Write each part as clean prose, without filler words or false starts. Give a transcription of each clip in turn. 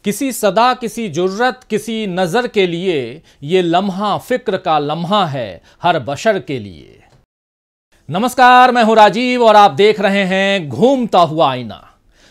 किसी सदा, किसी जुर्रत, किसी नजर के लिए ये लम्हा फिक्र का लम्हा है हर बशर के लिए। नमस्कार, मैं हूं राजीव और आप देख रहे हैं घूमता हुआ आईना।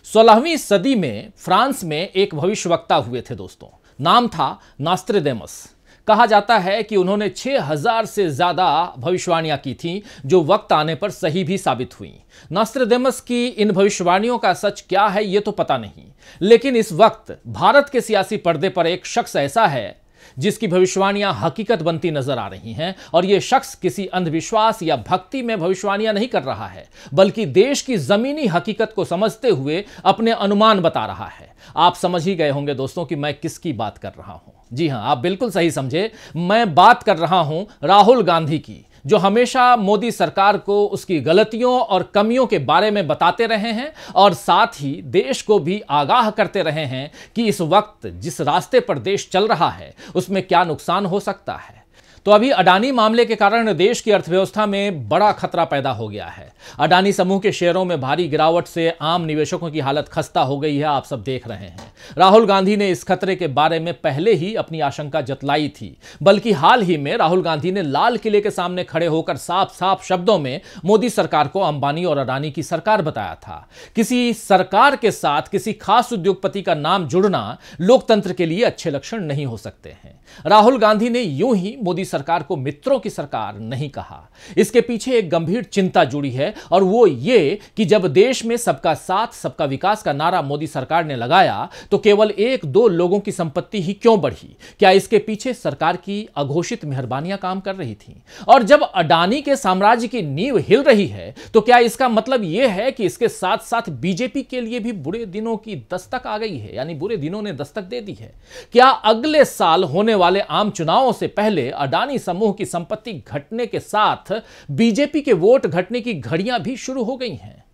16वीं सदी में फ्रांस में एक भविष्यवक्ता हुए थे दोस्तों। नाम था नास्त्रेडेमस। कहा जाता है कि उन्होंने 6000 से ज्यादा भविष्यवाणियां की थीं, जो वक्त आने पर सही भी साबित हुई। नास्त्रेडेमस की इन भविष्यवाणियों का सच क्या है ये तो पता नहीं, लेकिन इस वक्त भारत के सियासी पर्दे पर एक शख्स ऐसा है जिसकी भविष्यवाणियां हकीकत बनती नजर आ रही हैं। और यह शख्स किसी अंधविश्वास या भक्ति में भविष्यवाणियां नहीं कर रहा है, बल्कि देश की जमीनी हकीकत को समझते हुए अपने अनुमान बता रहा है। आप समझ ही गए होंगे दोस्तों कि मैं किसकी बात कर रहा हूं। जी हां, आप बिल्कुल सही समझे। मैं बात कर रहा हूं राहुल गांधी की, जो हमेशा मोदी सरकार को उसकी गलतियों और कमियों के बारे में बताते रहे हैं और साथ ही देश को भी आगाह करते रहे हैं कि इस वक्त जिस रास्ते पर देश चल रहा है उसमें क्या नुकसान हो सकता है। तो अभी अडानी मामले के कारण देश की अर्थव्यवस्था में बड़ा खतरा पैदा हो गया है। अडानी समूह के शेयरों में भारी गिरावट से आम निवेशकों की हालत खस्ता हो गई है, आप सब देख रहे हैं। राहुल गांधी ने इस खतरे के बारे में पहले ही अपनी आशंका जतलाई थी, बल्कि हाल ही में राहुल गांधी ने लाल किले के सामने खड़े होकर साफ साफ शब्दों में मोदी सरकार को अंबानी और अडानी की सरकार बताया था। किसी सरकार के साथ किसी खास उद्योगपति का नाम जुड़ना लोकतंत्र के लिए अच्छे लक्षण नहीं हो सकते हैं। राहुल गांधी ने यूं ही मोदी सरकार को मित्रों की सरकार नहीं कहा। इसके पीछे एक गंभीर चिंता जुड़ी है, और वो ये कि जब देश में सबका साथ सबका विकास का नारा मोदी सरकार ने लगाया तो केवल 1-2 लोगों की संपत्ति ही क्यों बढ़ी? क्या इसके पीछे सरकार की अघोषित मेहरबानियां काम कर रही थीं? और जब अडानी के साम्राज्य की नींव हिल रही है तो क्या इसका मतलब यह है कि इसके साथ साथ बीजेपी के लिए भी बुरे दिनों की दस्तक आ गई है, यानी बुरे दिनों ने दस्तक दे दी है? क्या अगले साल होने वाले आम चुनावों से पहले अडानी समूह की संपत्ति घटने के साथ बीजेपी के वोट घटने की घड़ियां भी शुरू हो गई हैं?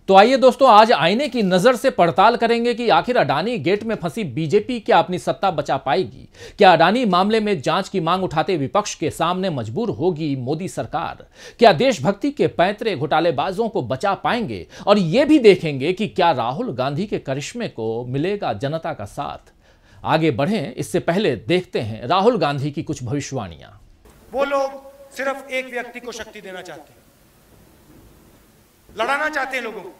तो आइए दोस्तों, आज आईने की नजर से पड़ताल करेंगे कि आखिर अडानी गेट में फंसी बीजेपी क्या अपनी सत्ता बचा पाएगी? क्या अडानी मामले में जांच की मांग उठाते विपक्ष के सामने मजबूर होगी मोदी सरकार? क्या देशभक्ति के पैंतरे घोटालेबाजों को बचा पाएंगे? और यह भी देखेंगे कि क्या राहुल गांधी के करिश्मे को मिलेगा जनता का साथ? आगे बढ़ें इससे पहले देखते हैं राहुल गांधी की कुछ भविष्यवाणियां। वो लोग सिर्फ एक व्यक्ति को शक्ति देना चाहते हैं, लड़ाना चाहते हैं लोगों को,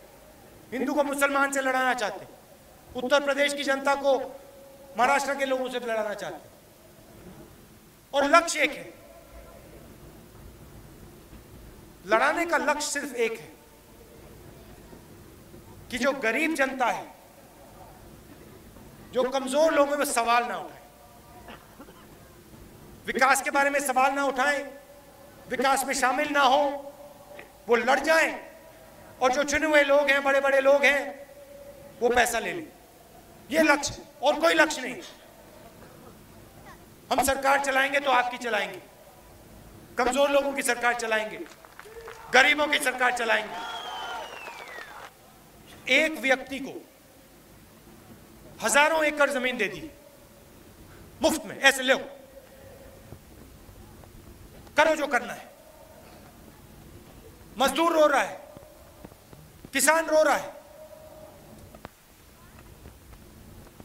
हिंदू को मुसलमान से लड़ाना चाहते हैं, उत्तर प्रदेश की जनता को महाराष्ट्र के लोगों से लड़ाना चाहते हैं। और लक्ष्य एक है, लड़ाने का लक्ष्य सिर्फ एक है कि जो गरीब जनता है, जो कमजोर लोगों में सवाल ना उठाए, विकास के बारे में सवाल ना उठाएं, विकास में शामिल ना हो, वो लड़ जाएं, और जो चुने हुए लोग हैं, बड़े बड़े लोग हैं, वो पैसा ले लें। ये लक्ष्य, और कोई लक्ष्य नहीं। हम सरकार चलाएंगे तो आपकी चलाएंगे, कमजोर लोगों की सरकार चलाएंगे, गरीबों की सरकार चलाएंगे। एक व्यक्ति को हजारों एकड़ जमीन दे दी मुफ्त में, ऐसे लो, करो जो करना है। मजदूर रो रहा है, किसान रो रहा है।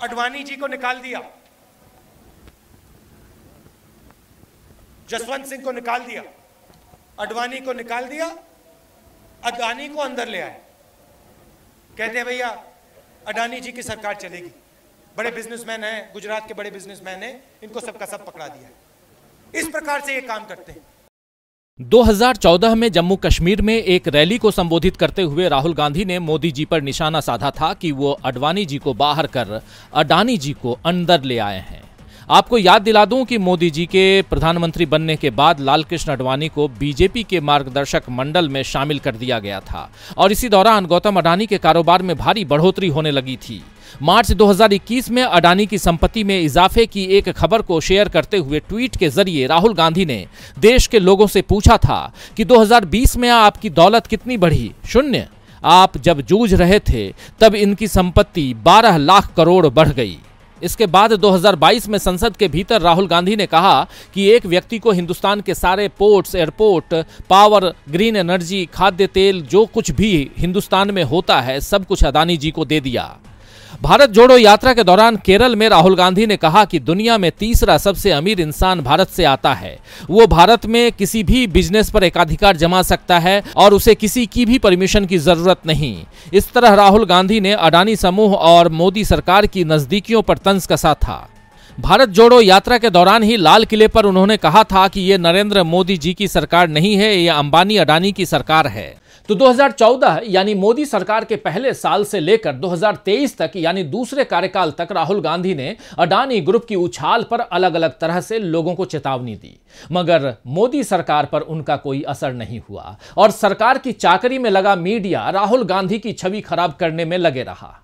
अडवाणी जी को निकाल दिया, जसवंत सिंह को निकाल दिया, अडवाणी को निकाल दिया, अडानी को अंदर ले आए। कहते हैं भैया अडानी जी की सरकार चलेगी, बड़े बिजनेसमैन हैं, गुजरात के बड़े बिजनेसमैन हैं, इनको सबका सब पकड़ा दिया है। इस प्रकार से ये काम करते हैं। 2014 में जम्मू कश्मीर में एक रैली को संबोधित करते हुए राहुल गांधी ने मोदी जी पर निशाना साधा था कि वो अडवाणी जी को बाहर कर अडानी जी को अंदर ले आए हैं। आपको याद दिला दूं कि मोदी जी के प्रधानमंत्री बनने के बाद लालकृष्ण अडवाणी को बीजेपी के मार्गदर्शक मंडल में शामिल कर दिया गया था, और इसी दौरान गौतम अडानी के कारोबार में भारी बढ़ोतरी होने लगी थी। मार्च 2021 में अडानी की संपत्ति में इजाफे की एक खबर को शेयर करते हुए ट्वीट के जरिए राहुल गांधी ने देश के लोगों से पूछा था कि 2020 में आपकी दौलत कितनी बढ़ी? 0। आप जब जूझ रहे थे तब इनकी संपत्ति 12 लाख करोड़ बढ़ गई। इसके बाद 2022 में संसद के भीतर राहुल गांधी ने कहा कि एक व्यक्ति को हिंदुस्तान के सारे ports, airport, power, green energy, खाद्य तेल, जो कुछ भी हिंदुस्तान में होता है सब कुछ अडानी जी को दे दिया। भारत जोड़ो यात्रा के दौरान केरल में राहुल गांधी ने कहा कि दुनिया में तीसरा सबसे अमीर इंसान भारत से आता है। वो भारत में किसी भी बिजनेस पर एकाधिकार जमा सकता है और उसे किसी की भी परमिशन की जरूरत नहीं। इस तरह राहुल गांधी ने अडानी समूह और मोदी सरकार की नजदीकियों पर तंज कसा था। भारत जोड़ो यात्रा के दौरान ही लाल किले पर उन्होंने कहा था कि ये नरेंद्र मोदी जी की सरकार नहीं है, ये अंबानी अडानी की सरकार है। तो 2014 यानी मोदी सरकार के पहले साल से लेकर 2023 तक यानी दूसरे कार्यकाल तक राहुल गांधी ने अडानी ग्रुप की उछाल पर अलग अलग तरह से लोगों को चेतावनी दी, मगर मोदी सरकार पर उनका कोई असर नहीं हुआ और सरकार की चाकरी में लगा मीडिया राहुल गांधी की छवि खराब करने में लगे रहा।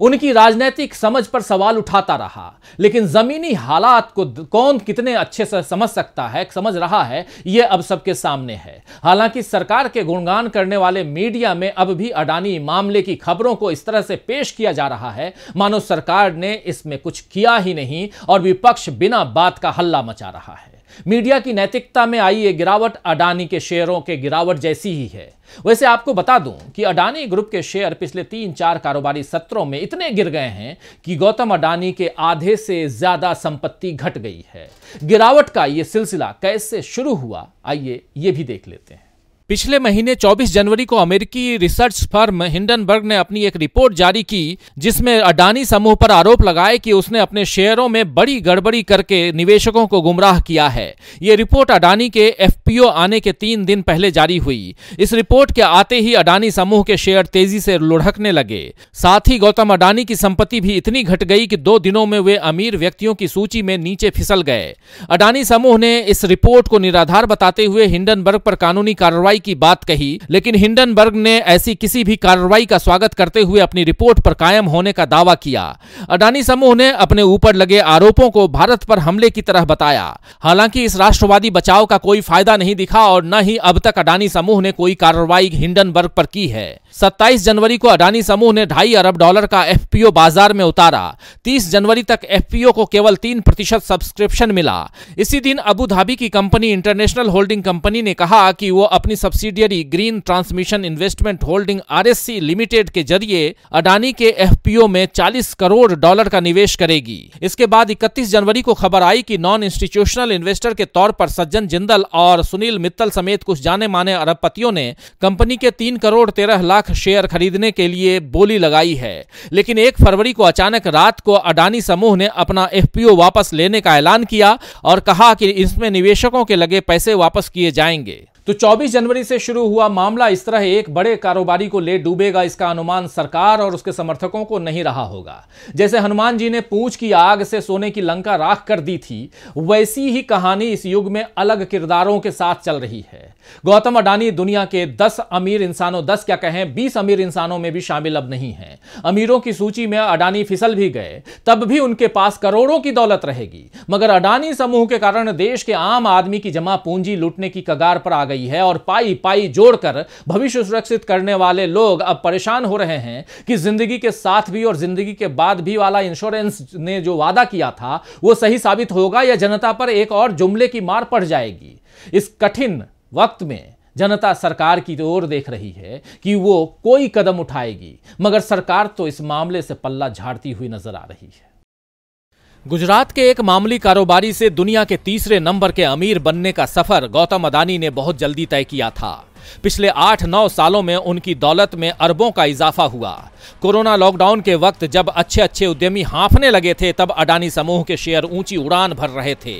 उनकी राजनीतिक समझ पर सवाल उठाता रहा, लेकिन जमीनी हालात को कौन कितने अच्छे से समझ सकता है, समझ रहा है, यह अब सबके सामने है। हालांकि सरकार के गुणगान करने वाले मीडिया में अब भी अडानी मामले की खबरों को इस तरह से पेश किया जा रहा है मानो सरकार ने इसमें कुछ किया ही नहीं और विपक्ष बिना बात का हल्ला मचा रहा है। मीडिया की नैतिकता में आई ये गिरावट अडानी के शेयरों के गिरावट जैसी ही है। वैसे आपको बता दूं कि अडानी ग्रुप के शेयर पिछले 3-4 कारोबारी सत्रों में इतने गिर गए हैं कि गौतम अडानी के आधे से ज्यादा संपत्ति घट गई है। गिरावट का यह सिलसिला कैसे शुरू हुआ, आइए ये भी देख लेते हैं। पिछले महीने 24 जनवरी को अमेरिकी रिसर्च फर्म हिंडनबर्ग ने अपनी एक रिपोर्ट जारी की जिसमें अडानी समूह पर आरोप लगाए कि उसने अपने शेयरों में बड़ी गड़बड़ी करके निवेशकों को गुमराह किया है। यह रिपोर्ट अडानी के एफपीओ आने के 3 दिन पहले जारी हुई। इस रिपोर्ट के आते ही अडानी समूह के शेयर तेजी से लुढ़कने लगे। साथ ही गौतम अडानी की संपत्ति भी इतनी घट गई कि 2 दिनों में वे अमीर व्यक्तियों की सूची में नीचे फिसल गए। अडानी समूह ने इस रिपोर्ट को निराधार बताते हुए हिंडनबर्ग पर कानूनी कार्रवाई की बात कही, लेकिन हिंडनबर्ग ने ऐसी किसी भी कार्रवाई का स्वागत करते हुए अपनी रिपोर्ट पर कायम होने का दावा किया। अडानी समूह ने अपने ऊपर लगे आरोपों को भारत पर हमले की तरह बताया। हालांकि इस राष्ट्रवादी बचाव का कोई फायदा नहीं दिखा और न ही अब तक अडानी समूह ने कोई कार्रवाई हिंडनबर्ग पर की है। 27 जनवरी को अडानी समूह ने $2.5 अरब का एफपीओ बाजार में उतारा। 30 जनवरी तक एफपीओ को केवल 3% सब्सक्रिप्शन मिला। इसी दिन अबू धाबी की कंपनी इंटरनेशनल होल्डिंग कंपनी ने कहा कि वो अपनी subsidiary green transmission investment holding RSC limited के जरिए अडानी के एफपीओ में $40 करोड़ का निवेश करेगी। इसके बाद 31 जनवरी को खबर आई कि नॉन इंस्टीट्यूशनल इन्वेस्टर के तौर पर सज्जन जिंदल और सुनील मित्तल समेत कुछ जाने माने अरबपतियों ने कंपनी के 3 करोड़ 13 लाख शेयर खरीदने के लिए बोली लगाई है। लेकिन 1 फरवरी को अचानक रात को अडानी समूह ने अपना एफपीओ वापस लेने का ऐलान किया और कहा कि इसमें निवेशकों के लगे पैसे वापस किए जाएंगे। तो 24 जनवरी से शुरू हुआ मामला इस तरह एक बड़े कारोबारी को ले डूबेगा, इसका अनुमान सरकार और उसके समर्थकों को नहीं रहा होगा। जैसे हनुमान जी ने पूंछ की आग से सोने की लंका राख कर दी थी, वैसी ही कहानी इस युग में अलग किरदारों के साथ चल रही है। गौतम अडानी दुनिया के 10 अमीर इंसानों, 10 क्या कहें 20 अमीर इंसानों में भी शामिल अब नहीं है। अमीरों की सूची में अडानी फिसल भी गए तब भी उनके पास करोड़ों की दौलत रहेगी, मगर अडानी समूह के कारण देश के आम आदमी की जमा पूंजी लूटने की कगार पर आ गई है और पाई पाई जोड़कर भविष्य सुरक्षित करने वाले लोग अब परेशान हो रहे हैं कि जिंदगी के साथ भी और जिंदगी के बाद भी वाला इंश्योरेंस ने जो वादा किया था वो सही साबित होगा या जनता पर एक और जुमले की मार पड़ जाएगी। इस कठिन वक्त में जनता सरकार की ओर देख रही है कि वो कोई कदम उठाएगी, मगर सरकार तो इस मामले से पल्ला झाड़ती हुई नजर आ रही है। गुजरात के एक मामूली कारोबारी से दुनिया के 3रे नंबर के अमीर बनने का सफर गौतम अडानी ने बहुत जल्दी तय किया था। पिछले 8-9 सालों में उनकी दौलत में अरबों का इजाफा हुआ। कोरोना लॉकडाउन के वक्त जब अच्छे उद्यमी हांफने लगे थे, तब अडानी समूह के शेयर ऊंची उड़ान भर रहे थे।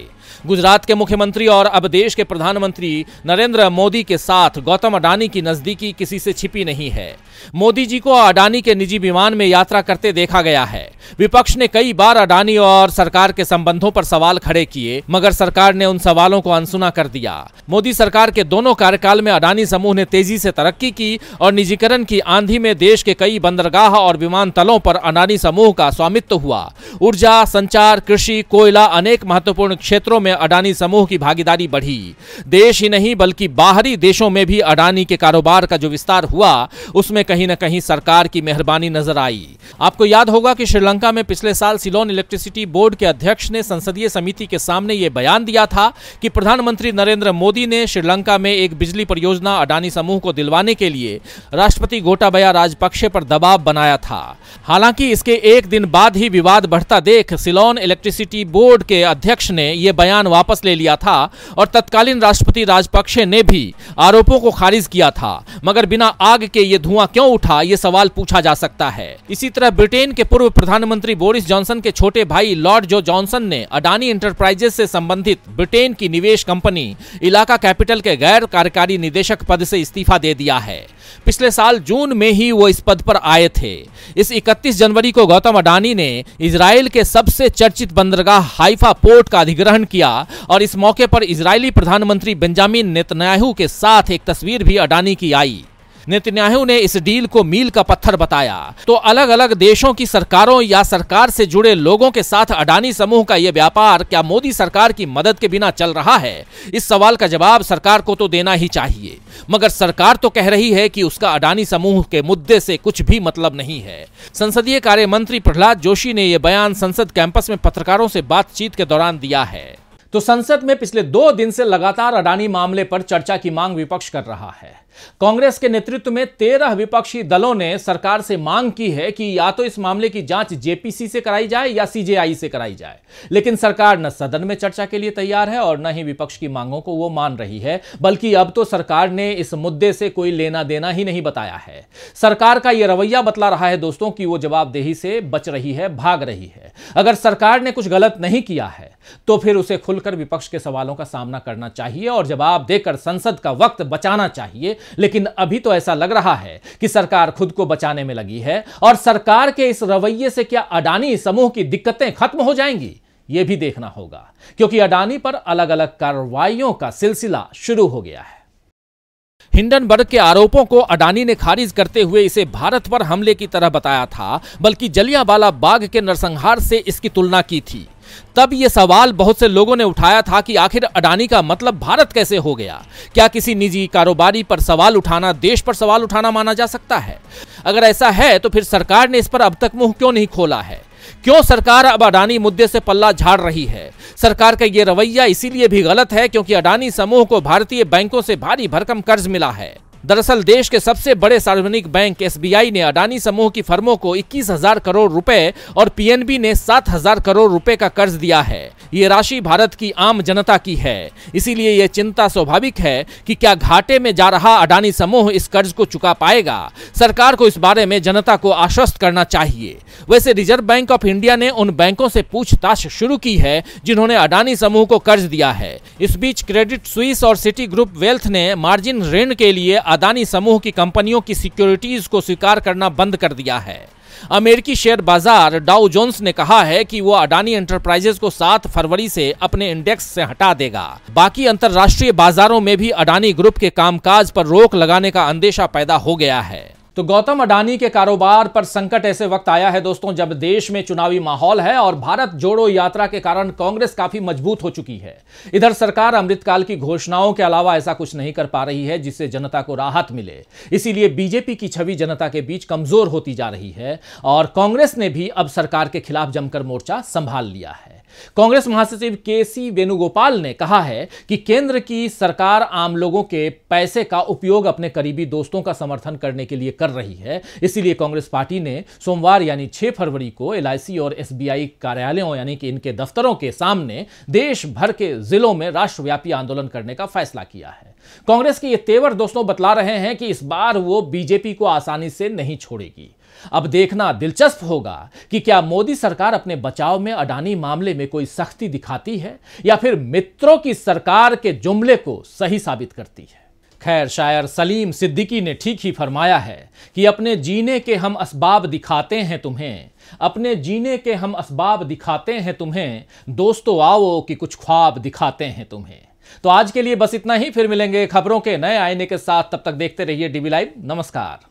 गुजरात के मुख्यमंत्री और अब देश के प्रधानमंत्री नरेंद्र मोदी के साथ गौतम अडानी की नजदीकी किसी से छिपी नहीं है। मोदी जी को अडानी के निजी विमान में यात्रा करते देखा गया है। विपक्ष ने कई बार अडानी और सरकार के संबंधों पर सवाल खड़े किए, मगर सरकार ने उन सवालों को अनसुना कर दिया। मोदी सरकार के दोनों कार्यकाल में अडानी समूह ने तेजी से तरक्की की और निजीकरण की आंधी में देश के कई बंदरगाह और विमानतलों पर अडानी समूह का स्वामित्व हुआ। ऊर्जा, संचार, कृषि, कोयला, अनेक महत्वपूर्ण क्षेत्रों में अडानी समूह की भागीदारी बढ़ी। देश ही नहीं बल्कि बाहरी देशों में भी अडानी के कारोबार का जो विस्तार हुआ, उसमें कहीं न कहीं सरकार की मेहरबानी नजर आई। आपको याद होगा कि श्रीलंका में पिछले साल सिलोन इलेक्ट्रिसिटी बोर्ड के अध्यक्ष ने संसदीय समिति के सामने यह बयान दिया था कि प्रधानमंत्री नरेंद्र मोदी ने श्रीलंका में एक बिजली परियोजना अडानी समूह को दिलवाने के लिए राष्ट्रपति गोटाबया राजपक्षे पर दबाव बनाया था। हालांकि इसके एक दिन बाद ही विवाद बढ़ता देख सिलोन इलेक्ट्रिसिटी बोर्ड के अध्यक्ष ने यह बयान वापस ले लिया था और तत्कालीन राष्ट्रपति राजपक्षे ने भी आरोपों को खारिज किया था। मगर बिना आग के ये धुआं क्यों उठा, ये सवाल पूछा जा सकता है। इसी तरह ब्रिटेन के पूर्व प्रधानमंत्री बोरिस जॉनसन के छोटे भाई लॉर्ड जो जॉनसन ने अडानी एंटरप्राइजेस से संबंधित ब्रिटेन की निवेश कंपनी इलाका कैपिटल के गैर कार्यकारी निदेशक पद से इस्तीफा दे दिया है। पिछले साल जून में ही वो इस पद पर आए थे। इस 31 जनवरी को गौतम अडानी ने इजराइल के सबसे चर्चित बंदरगाह हाइफा पोर्ट का अधिग्रहण किया और इस मौके पर इजरायली प्रधानमंत्री बेंजामिन नेतन्याहू के साथ एक तस्वीर भी अडानी की आई। नेतन्याहू ने इस डील को मील का पत्थर बताया। तो अलग अलग देशों की सरकारों या सरकार से जुड़े लोगों के साथ अडानी समूह का यह व्यापार क्या मोदी सरकार की मदद के बिना चल रहा है? इस सवाल का जवाब सरकार को तो देना ही चाहिए। मगर सरकार तो कह रही है कि उसका अडानी समूह के मुद्दे से कुछ भी मतलब नहीं है। संसदीय कार्य मंत्री प्रहलाद जोशी ने यह बयान संसद कैंपस में पत्रकारों से बातचीत के दौरान दिया है। तो संसद में पिछले 2 दिन से लगातार अडानी मामले पर चर्चा की मांग विपक्ष कर रहा है। कांग्रेस के नेतृत्व में 13 विपक्षी दलों ने सरकार से मांग की है कि या तो इस मामले की जांच जेपीसी से कराई जाए या सीजेआई से कराई जाए, लेकिन सरकार न सदन में चर्चा के लिए तैयार है और न ही विपक्ष की मांगों को वो मान रही है। बल्कि अब तो सरकार ने इस मुद्दे से कोई लेना देना ही नहीं बताया है। सरकार का यह रवैया बतला रहा है दोस्तों कि वो जवाबदेही से बच रही है, भाग रही है। अगर सरकार ने कुछ गलत नहीं किया है तो फिर उसे खुलकर विपक्ष के सवालों का सामना करना चाहिए और जवाब देकर संसद का वक्त बचाना चाहिए। लेकिन अभी तो ऐसा लग रहा है कि सरकार खुद को बचाने में लगी है और सरकार के इस रवैये से क्या अडानी समूह की दिक्कतें खत्म हो जाएंगी, यह भी देखना होगा, क्योंकि अडानी पर अलग अलग कार्रवाइयों का सिलसिला शुरू हो गया है। हिंडनबर्ग के आरोपों को अडानी ने खारिज करते हुए इसे भारत पर हमले की तरह बताया था, बल्कि जलियांवाला बाग के नरसंहार से इसकी तुलना की थी। तब यह सवाल बहुत से लोगों ने उठाया था कि आखिर अडानी का मतलब भारत कैसे हो गया? क्या किसी निजी कारोबारी पर सवाल उठाना देश पर सवाल उठाना माना जा सकता है? अगर ऐसा है तो फिर सरकार ने इस पर अब तक मुंह क्यों नहीं खोला है? क्यों सरकार अब अडानी मुद्दे से पल्ला झाड़ रही है? सरकार का यह रवैया इसीलिए भी गलत है क्योंकि अडानी समूह को भारतीय बैंकों से भारी भरकम कर्ज मिला है। दरअसल देश के सबसे बड़े सार्वजनिक बैंक एसबीआई ने अडानी समूह की फर्मों को 21,000 करोड़ रुपए और पीएनबी ने 7,000 करोड़ रुपए का कर्ज दिया है। ये राशि भारत की आम जनता की है। इसीलिए यह चिंता स्वाभाविक है कि क्या घाटे में जा रहा अडानी समूह इस कर्ज को चुका पाएगा। सरकार को इस बारे में जनता को आश्वस्त करना चाहिए। वैसे रिजर्व बैंक ऑफ इंडिया ने उन बैंकों से पूछताछ शुरू की है जिन्होंने अडानी समूह को कर्ज दिया है। इस बीच क्रेडिट स्विस और सिटी ग्रुप वेल्थ ने मार्जिन ऋण के लिए अडानी समूह की कंपनियों की सिक्योरिटीज को स्वीकार करना बंद कर दिया है। अमेरिकी शेयर बाजार डाउ जोन्स ने कहा है कि वो अडानी एंटरप्राइजेस को 7 फरवरी से अपने इंडेक्स से हटा देगा। बाकी अंतरराष्ट्रीय बाजारों में भी अडानी ग्रुप के कामकाज पर रोक लगाने का अंदेशा पैदा हो गया है। तो गौतम अडानी के कारोबार पर संकट ऐसे वक्त आया है दोस्तों जब देश में चुनावी माहौल है और भारत जोड़ो यात्रा के कारण कांग्रेस काफी मजबूत हो चुकी है। इधर सरकार अमृतकाल की घोषणाओं के अलावा ऐसा कुछ नहीं कर पा रही है जिससे जनता को राहत मिले। इसीलिए बीजेपी की छवि जनता के बीच कमजोर होती जा रही है और कांग्रेस ने भी अब सरकार के खिलाफ जमकर मोर्चा संभाल लिया है। कांग्रेस महासचिव केसी वेणुगोपाल ने कहा है कि केंद्र की सरकार आम लोगों के पैसे का उपयोग अपने करीबी दोस्तों का समर्थन करने के लिए कर रही है। इसीलिए कांग्रेस पार्टी ने सोमवार यानी 6 फरवरी को एलआईसी और एसबीआई कार्यालयों यानी कि इनके दफ्तरों के सामने देश भर के जिलों में राष्ट्रव्यापी आंदोलन करने का फैसला किया है। कांग्रेस के ये तेवर दोस्तों बतला रहे हैं कि इस बार वो बीजेपी को आसानी से नहीं छोड़ेगी। अब देखना दिलचस्प होगा कि क्या मोदी सरकार अपने बचाव में अडानी मामले में कोई सख्ती दिखाती है या फिर मित्रों की सरकार के जुमले को सही साबित करती है। खैर, शायर सलीम सिद्दीकी ने ठीक ही फरमाया है कि अपने जीने के हम असबाब दिखाते हैं तुम्हें, अपने जीने के हम असबाब दिखाते हैं तुम्हें, दोस्तों आओ कि कुछ ख्वाब दिखाते हैं तुम्हें। तो आज के लिए बस इतना ही। फिर मिलेंगे खबरों के नए आईने के साथ। तब तक देखते रहिए डीवी लाइव। नमस्कार।